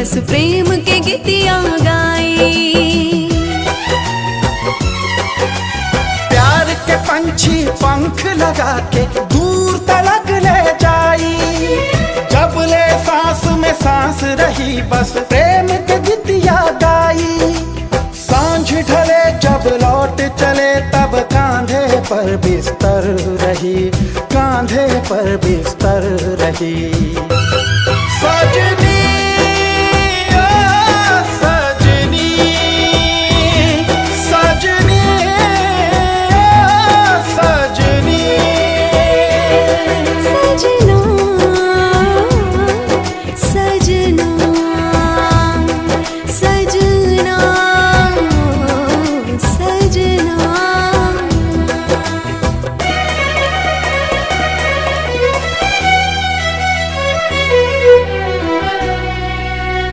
बस प्रेम के गीतिया गाई। प्यार के पंछी पंख लगा के दूर तलक ले जाई। जब ले सांस में सांस रही बस प्रेम के गीतिया गाई। सांझ ढले जब लौट चले तब कांधे पर बिस्तर रही, कांधे पर बिस्तर रही। सजना